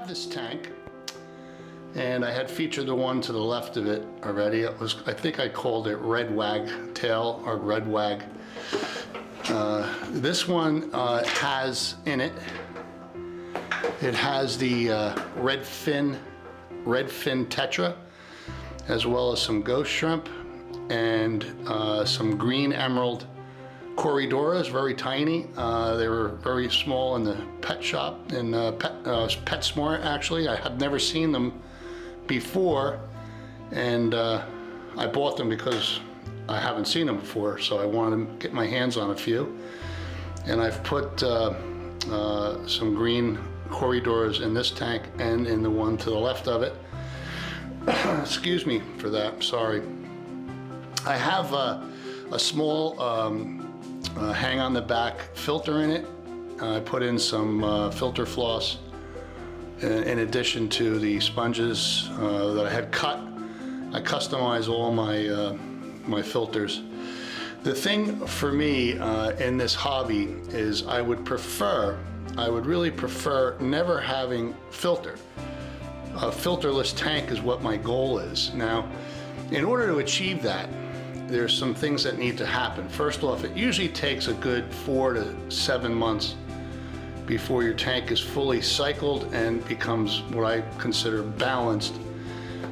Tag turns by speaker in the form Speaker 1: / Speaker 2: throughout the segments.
Speaker 1: This tank, and I had featured the one to the left of it already. It was, I think I called it Red Wag Tail or Red Wag. This one has in it, it has the red fin Tetra, as well as some ghost shrimp and some green emerald Corridoras, very tiny. They were very small in the pet shop, in PetSmart actually. I had never seen them before, and I bought them because I haven't seen them before, so I wanted to get my hands on a few. And I've put some green Corridoras in this tank and in the one to the left of it. Excuse me for that, sorry. I have a small hang on the back filter in it. I put in some filter floss in addition to the sponges that I had cut. I customize all my filters. The thing for me in this hobby is I would really prefer never having filter. A filterless tank is what my goal is. Now, in order to achieve that, there's some things that need to happen. First off, it usually takes a good 4 to 7 months before your tank is fully cycled and becomes what I consider balanced.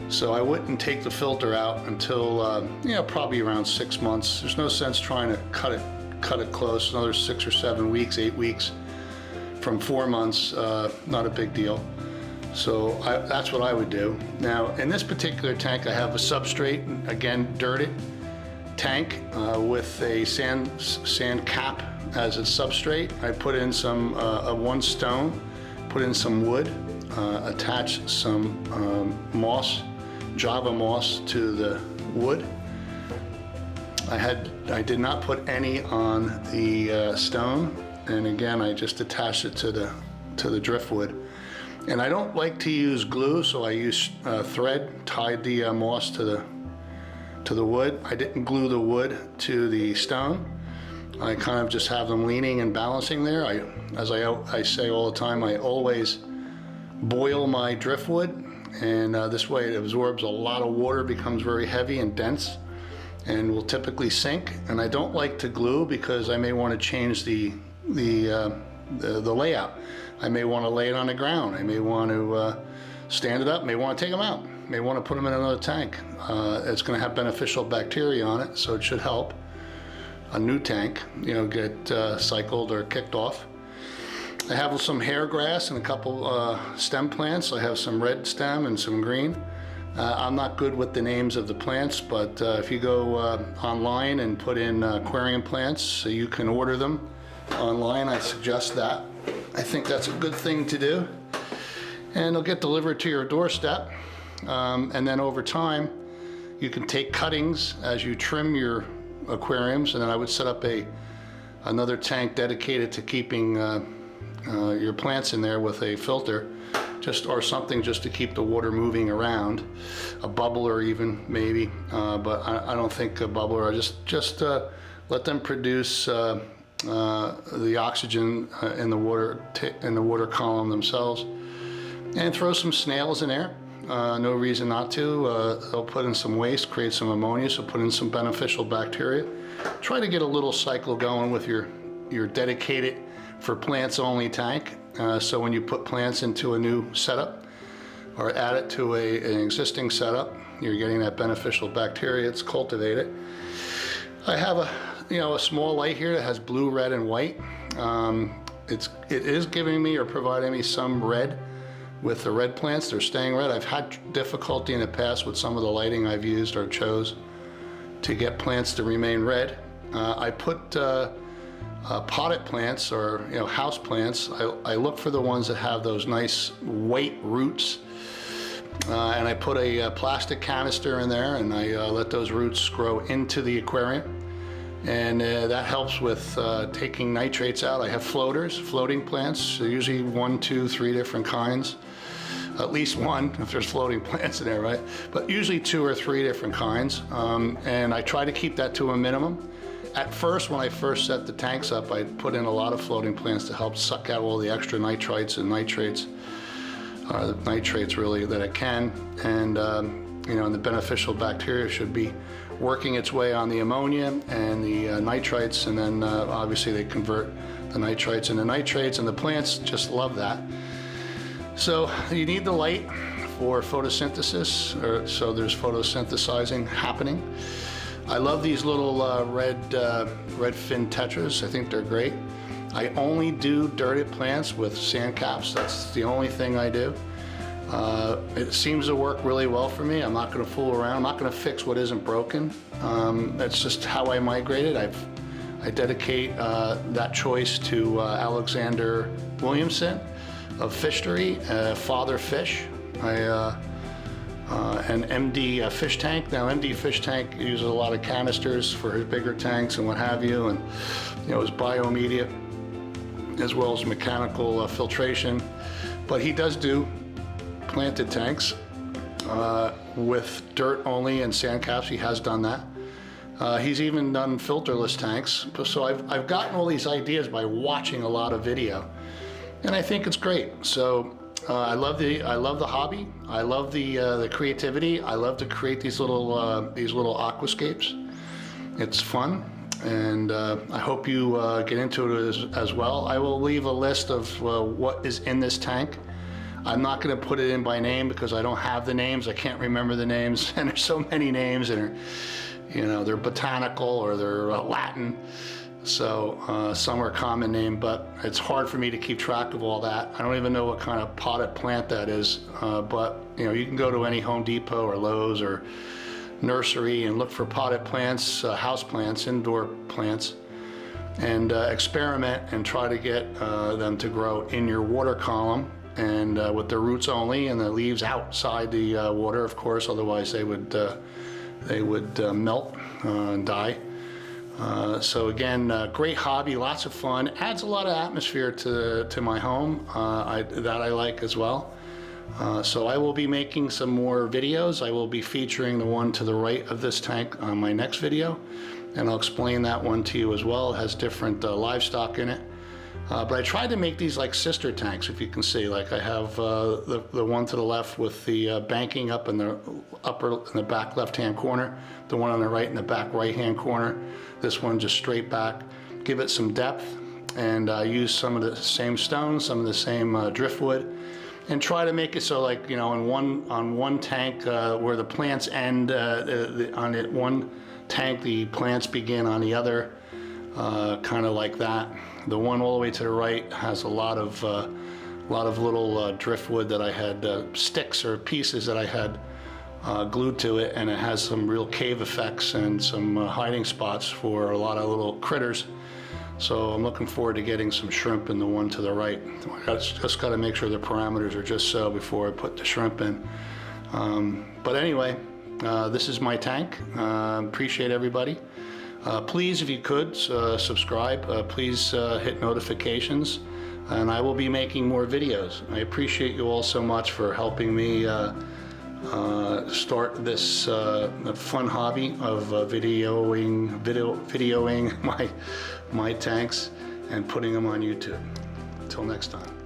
Speaker 1: So I wouldn't take the filter out until probably around 6 months. There's no sense trying to cut it close, another 6 or 7 weeks, 8 weeks from 4 months, not a big deal. So that's what I would do. Now, in this particular tank, I have a substrate, again, dirted tank with a sand cap as a substrate. I put in some one stone, put in some wood, attached some moss, Java moss to the wood. I did not put any on the stone, and again I just attached it to the driftwood. And I don't like to use glue, so I use thread, tied the moss to the wood. I didn't glue the wood to the stone. I kind of just have them leaning and balancing there. As I say all the time, I always boil my driftwood, and this way it absorbs a lot of water, becomes very heavy and dense, and will typically sink. And I don't like to glue because I may want to change the layout. I may want to lay it on the ground. I may want to stand it up, may want to take them out, may want to put them in another tank. It's going to have beneficial bacteria on it, so it should help a new tank, get cycled or kicked off. I have some hair grass and a couple stem plants. I have some red stem and some green. I'm not good with the names of the plants, but if you go online and put in aquarium plants, so you can order them online, I suggest that. I think that's a good thing to do. And they'll get delivered to your doorstep. And then over time, you can take cuttings as you trim your aquariums, and then I would set up another tank dedicated to keeping your plants in there with a filter, or something just to keep the water moving around, a bubbler even maybe, but I don't think a bubbler. I just let them produce the oxygen in the water column themselves, and throw some snails in there. No reason not to. They'll put in some waste, create some ammonia, so put in some beneficial bacteria. Try to get a little cycle going with your dedicated for plants only tank. So when you put plants into a new setup or add it to an existing setup, you're getting that beneficial bacteria. It's cultivated. I have a small light here that has blue, red, and white. It is giving me or providing me some red with the red plants. They're staying red. I've had difficulty in the past with some of the lighting I've used or chose to get plants to remain red. I put potted plants or house plants. I look for the ones that have those nice white roots, and I put a plastic canister in there, and I let those roots grow into the aquarium, and that helps with taking nitrates out. I have floating plants, so usually 1, 2, 3 different kinds at least one if there's floating plants in there, right? But usually 2 or 3 different kinds, and I try to keep that to a minimum. At first, when I first set the tanks up, I put in a lot of floating plants to help suck out all the extra nitrites and nitrates, the nitrates really that it can, and you know, and the beneficial bacteria should be working its way on the ammonia and the nitrites, and then obviously they convert the nitrites into nitrates, and the plants just love that. So you need the light for photosynthesis, so there's photosynthesizing happening. I love these little red fin tetras. I think they're great. I only do dirted plants with sand caps. That's the only thing I do. It seems to work really well for me. I'm not going to fool around. I'm not going to fix what isn't broken. That's just how I migrated. I dedicate that choice to Alexander Williamson of Fishery, Father Fish. An MD fish tank. Now, MD fish tank uses a lot of canisters for his bigger tanks and what have you, and you know, his biomedia as well as mechanical filtration. But he does do planted tanks with dirt only and sand caps. He has done that. He's even done filterless tanks. So I've gotten all these ideas by watching a lot of video, and I think it's great. So. I love the hobby. I love the creativity. I love to create these little aquascapes. It's fun, and I hope you get into it as well. I will leave a list of what is in this tank. I'm not going to put it in by name because I don't have the names. I can't remember the names, and there's so many names, and you know, they're botanical or they're Latin. So some are common name, but it's hard for me to keep track of all that. I don't even know what kind of potted plant that is, but you know, you can go to any Home Depot or Lowe's or nursery and look for potted plants, house plants, indoor plants, and experiment and try to get them to grow in your water column and with their roots only and the leaves outside the water, of course, otherwise they would melt and die. So again, great hobby, lots of fun, adds a lot of atmosphere to my home that I like as well. So I will be making some more videos. I will be featuring the one to the right of this tank on my next video, and I'll explain that one to you as well. It has different livestock in it. But I tried to make these like sister tanks, if you can see. Like I have the one to the left with the banking up in the back left-hand corner, the one on the right in the back right-hand corner. This one just straight back. Give it some depth, and use some of the same stones, some of the same driftwood, and try to make it so, like, you know, on one tank where the plants end, on it one tank the plants begin on the other, kind of like that. The one all the way to the right has a lot of little driftwood that I had, sticks or pieces that I had glued to it, and it has some real cave effects and some hiding spots for a lot of little critters. So I'm looking forward to getting some shrimp in the one to the right. I just got to make sure the parameters are just so before I put the shrimp in. But anyway, this is my tank. Appreciate everybody. Please, if you could, subscribe. Please hit notifications, and I will be making more videos. I appreciate you all so much for helping me start this fun hobby of videoing my tanks and putting them on YouTube. Until next time.